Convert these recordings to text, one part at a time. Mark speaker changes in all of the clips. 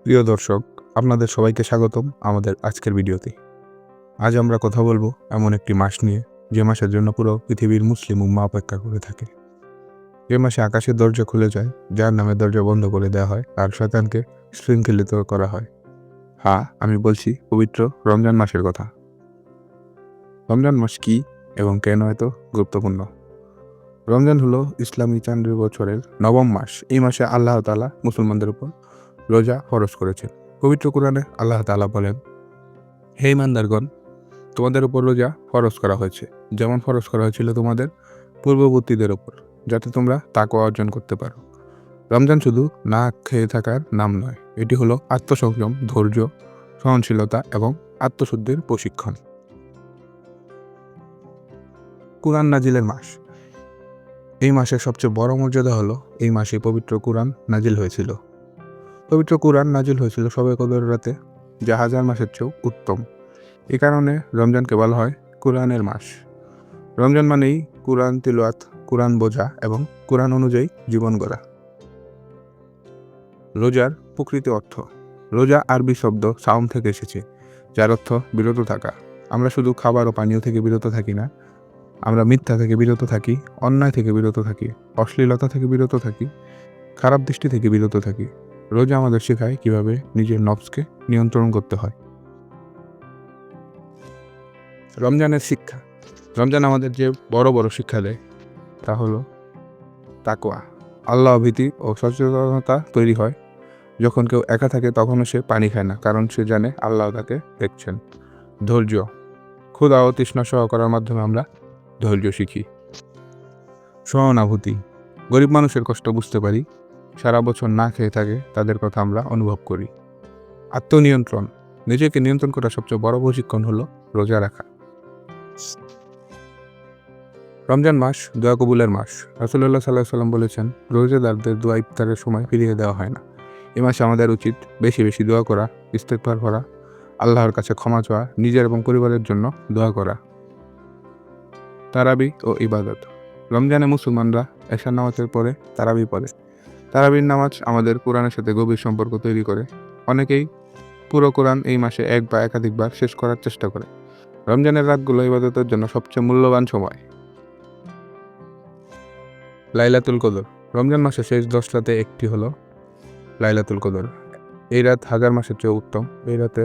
Speaker 1: প্রিয় দর্শক, আপনাদের সবাইকে স্বাগতম আমাদের আজকের ভিডিওতে। আজ আমরা কথা বলবো এমন একটি মাস নিয়ে, যে মাসের জন্য পুরো পৃথিবীর মুসলিম উম্মাহ অপেক্ষা করে থাকে। যে মাসে আকাশের দরজা খুলে যায়, যার নামে দরজা বন্ধ করে দেওয়া হয় আর শয়তানকে শৃঙ্খলিত করা হয়। হ্যাঁ, আমি বলছি পবিত্র রমজান মাসের কথা। রমজান মাস কি এবং কেন এত গুরুত্বপূর্ণ? রমজান হলো ইসলামী চান্দ্র বছরের নবম মাস। এই মাসে আল্লাহ তাআলা মুসলমানদের উপর রোজা ফরজ করেছেন। পবিত্র কোরআনে আল্লাহ তাআলা বলেন, হে ইমানদারগণ, তোমাদের উপর রোজা ফরজ করা হয়েছে, যেমন ফরজ করা হয়েছিল তোমাদের পূর্ববর্তীদের উপর, যাতে তোমরা তাকওয়া অর্জন করতে পারো। রমজান শুধু না খেয়ে থাকার নাম নয়, এটি হলো আত্মসংযম, ধৈর্য, সহনশীলতা এবং আত্মশুদ্ধির প্রশিক্ষণ। কুরআন নাজিলের মাস। এই মাসের সবচেয়ে বড় মর্যাদা হলো এই মাসে পবিত্র কুরআন নাজিল হয়েছিল। পবিত্র কুরআন নাজিল হয়েছিল শবে কদরের রাতে, যা হাজার মাসের চেয়েও উত্তম। এ কারণে রমজানকে বলা হয় কুরআনের মাস। রমজান মানেই কুরআন তিলাওয়াত, কুরআন বোঝা এবং কুরআন অনুযায়ী জীবন গড়া। রোজার প্রকৃত অর্থ। রোজা আরবি শব্দ সাওম থেকে এসেছে, যার অর্থ বিরত থাকা। আমরা শুধু খাবার ও পানীয় থেকে বিরত থাকি না, আমরা মিথ্যা থেকে বিরত থাকি, অন্যায় থেকে বিরত থাকি, অশ্লীলতা থেকে বিরত থাকি, খারাপ দৃষ্টি থেকে বিরত থাকি। রোজা আমাদের শেখায় কিভাবে নিজের নফসকে নিয়ন্ত্রণ করতে হয়। রমজানের শিক্ষা। রমজান আমাদের যে বড় বড় শিক্ষা দেয় তা হলো তাকওয়া। আল্লাহ ভীতি ও সচেতনতা তৈরি হয়। যখন কেউ একা থাকে তখনও সে পানি খায় না, কারণ সে জানে আল্লাহ তাকে দেখছেন। ধৈর্য। ক্ষুধা ও তৃষ্ণা সহ করার মাধ্যমে আমরা ধৈর্য শিখি। সহানুভূতি। গরিব মানুষের কষ্ট বুঝতে পারি, সারা বছর না খেয়ে থাকে তাদের কথা আমরা অনুভব করি। আত্মনিয়ন্ত্রণ। নিজেকে নিয়ন্ত্রণ করার সবচেয়ে বড় প্রশিক্ষণ হলো রোজা রাখা। রমজান মাস দোয়া কবুলের মাস। রাসূলুল্লাহ সাল্লাল্লাহু আলাইহি সাল্লাম বলেছেন, রোজাদারদের দোয়া ইফতারের সময় ফিরিয়ে দেওয়া হয় না। এই মাসে আমাদের উচিত বেশি বেশি দোয়া করা, ইস্তেগফার করা, আল্লাহর কাছে ক্ষমা চাওয়া, নিজের এবং পরিবারের জন্য দোয়া করা। তারাবি ও ইবাদত। রমজানে মুসলমানরা এশার নামাজের পরে তারাবি পড়ে। তারাবির নামাজ আমাদের কোরআনের সাথে গভীর সম্পর্ক তৈরি করে। অনেকেই পুরো কোরআন এই মাসে এক বা একাধিকবার শেষ করার চেষ্টা করে। রমজানের রাতগুলো ইবাদতের জন্য সবচেয়ে মূল্যবান সময়। লাইলাতুল কদর। রমজান মাসের শেষ 10 রাতে একটি হলো লাইলাতুল কদর। এই রাত হাজার মাসের চেয়েও উত্তম। এই রাতে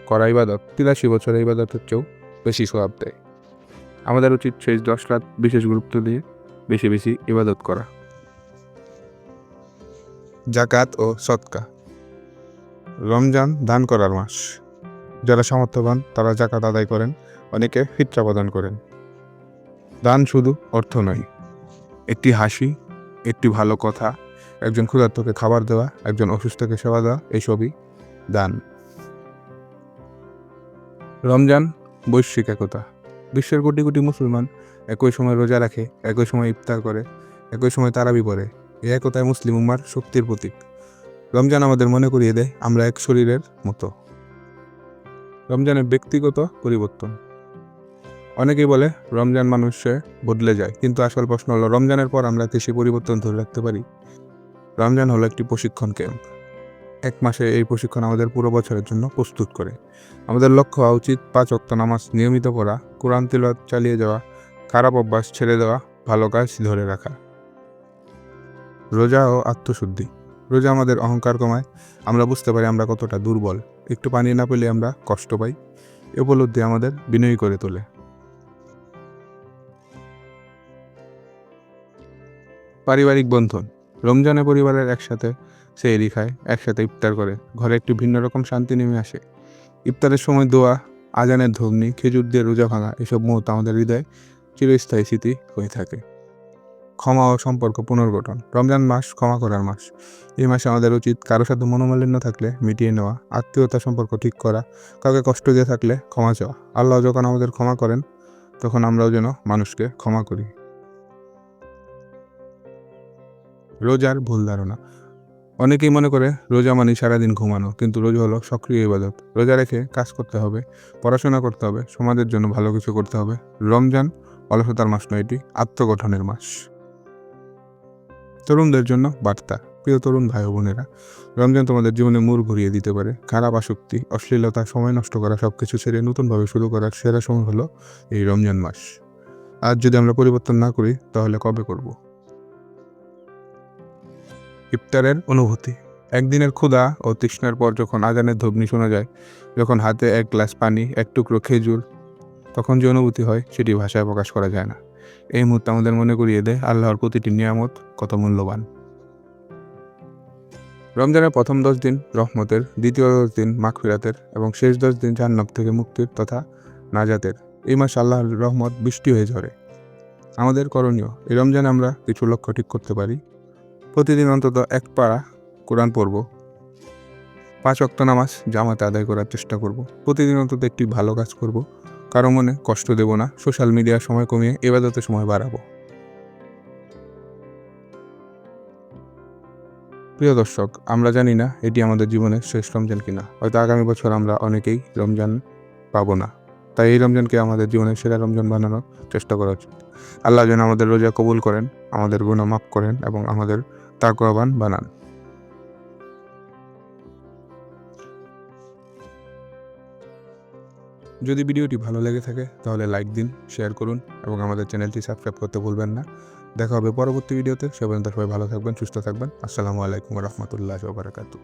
Speaker 1: করা ইবাদত 83 বছরের ইবাদতের চেয়েও বেশি সওয়াব দেয়। আমাদের উচিত শেষ 10 রাত বিশেষ গুরুত্ব দিয়ে বেশি বেশি ইবাদত করা। জাকাত ও সদকা। রমজান দান করার মাস। যারা সামর্থ্যবান তারা জাকাত আদায় করেন, অনেকে ফিতরা প্রদান করেন। দান শুধু অর্থ নয়, একটি হাসি, একটি ভালো কথা, একজন ক্ষুধার্তকে খাবার দেওয়া, একজন অসুস্থকে সেবা দেওয়া, এইসবই দান। রমজান বৈশ্বিক একতা। বিশ্বের কোটি কোটি মুসলমান একই সময় রোজা রাখে, একই সময় ইফতার করে, একই সময় তারাবি পড়ে। এই একতায় মুসলিম উম্মার শক্তির প্রতীক। রমজান আমাদের মনে করিয়ে দেয় আমরা এক শরীরের মতো। রমজানের ব্যক্তিগত পরিবর্তন। অনেকেই বলে রমজান মানুষে বদলে যায়, কিন্তু আসল প্রশ্ন হলো রমজানের পর আমরা কি সেই পরিবর্তন ধরে রাখতে পারি? রমজান হলো একটি প্রশিক্ষণ ক্যাম্প। এক মাসে এই প্রশিক্ষণ আমাদের পুরো বছরের জন্য প্রস্তুত করে। আমাদের লক্ষ্য হওয়া উচিত 5 ওয়াক্ত নামাজ নিয়মিত পড়া, কোরআন তিলাওয়াত চালিয়ে যাওয়া, খারাপ অভ্যাস ছেড়ে দেওয়া, ভালো কাজ ধরে রাখা। রোজা ও আত্মশুদ্ধি। রোজা আমাদের অহংকার কমায়। আমরা বুঝতে পারি আমরা কতটা দুর্বল। একটু পানি না পেলে আমরা কষ্ট পাই। এ উপলব্ধি আমাদের বিনয়ী করে তোলে। পারিবারিক বন্ধন। রমজানে পরিবারের একসাথে সেহরি খায়, একসাথে ইফতার করে, ঘরে একটু ভিন্ন রকম শান্তি নেমে আসে। ইফতারের সময় দোয়া, আজানের ধ্বনি, খেজুর দিয়ে রোজা ভাঙা, এসব মুহূর্ত আমাদের হৃদয়ে চিরস্থায়ী স্মৃতি হয়ে থাকে। ক্ষমা ও সম্পর্ক পুনর্গঠন। রমজান মাস ক্ষমা করার মাস। এই মাসে আমাদের উচিত কারোর সাথে মনোমালিন্য থাকলে মিটিয়ে নেওয়া, আত্মীয়তা সম্পর্ক ঠিক করা, কাউকে কষ্ট দিয়ে থাকলে ক্ষমা চাওয়া। আল্লাহ যখন আমাদের ক্ষমা করেন, তখন আমরাও যেন মানুষকে ক্ষমা করি। রোজার ভুল ধারণা। অনেকেই মনে করে রোজা মানে সারাদিন ঘুমানো, কিন্তু রোজা হলো সক্রিয় ইবাদত। রোজা রেখে কাজ করতে হবে, পড়াশোনা করতে হবে, সমাজের জন্য ভালো কিছু করতে হবে। রমজান অলসতার মাস নয়, এটি আত্মগঠনের মাস। তরুণদের জন্য বার্তা। প্রিয় তরুণ ভাই ও বোনেরা, রমজান তোমাদের জীবনে মোড় ঘুরিয়ে দিতে পারে। খারাপ আসক্তি, অশ্লীলতা, সময় নষ্ট করা সব কিছু ছেড়ে নতুনভাবে শুরু করার সেরা সময় হলো এই রমজান মাস। আজ যদি আমরা পরিবর্তন না করি তাহলে কবে করব? ইফতারের অনুভূতি। একদিনের ক্ষুধা ও তৃষ্ণার পর যখন আজানের ধ্বনি শোনা যায়, যখন হাতে এক গ্লাস পানি, এক টুকরো খেজুর, তখন যে অনুভূতি হয় সেটি ভাষায় প্রকাশ করা যায় না। এই মুহূর্তে আমাদের মনে করিয়ে দেয় আল্লাহর প্রতিটি নিয়ামত কত মূল্যবান। রমজানের প্রথম 10 দিন রহমতের, দ্বিতীয় 10 দিন মাগফিরাতের এবং শেষ 10 দিন জান্নাত থেকে মুক্তির তথা নাজাতের। এই মাসে আল্লাহর রহমত বৃষ্টি হয়ে ঝরে। আমাদের করণীয়, এই রমজানে আমরা কিছু লক্ষ্য ঠিক করতে পারি। প্রতিদিন অন্তত এক পারা কোরআন পড়ব, 5 ওয়াক্ত নামাজ জামাতে আদায় করার চেষ্টা করব, প্রতিদিন অন্তত একটি ভালো কাজ করব, কারো মনে কষ্ট দেব না, সোশ্যাল মিডিয়ার সময় কমিয়ে ইবাদতের সময় বাড়াবো। প্রিয় দর্শক, আমরা জানি না এটি আমাদের জীবনের শেষ রমজান কিনা। হয়তো আগামী বছর আমরা অনেকেই রমজান পাবো না। তাই এই রমজানকে আমাদের জীবনের সেরা রমজান বানানোর চেষ্টা করা উচিত। আল্লাহ যেন আমাদের রোজা কবুল করেন, আমাদের গুনাহ মাফ করেন এবং আমাদের তাকওয়াবান বানান। যদি ভিডিওটি ভালো লেগে থাকে তাহলে লাইক দিন, শেয়ার করুন এবং আমাদের চ্যানেলটি সাবস্ক্রাইব করতে ভুলবেন না। দেখা হবে পরবর্তী ভিডিওতে। সে পর্যন্ত সবাই ভালো থাকবেন, সুস্থ থাকবেন। আসসালামু আলাইকুম ওয়া রাহমাতুল্লাহি ওয়া বারাকাতুহু।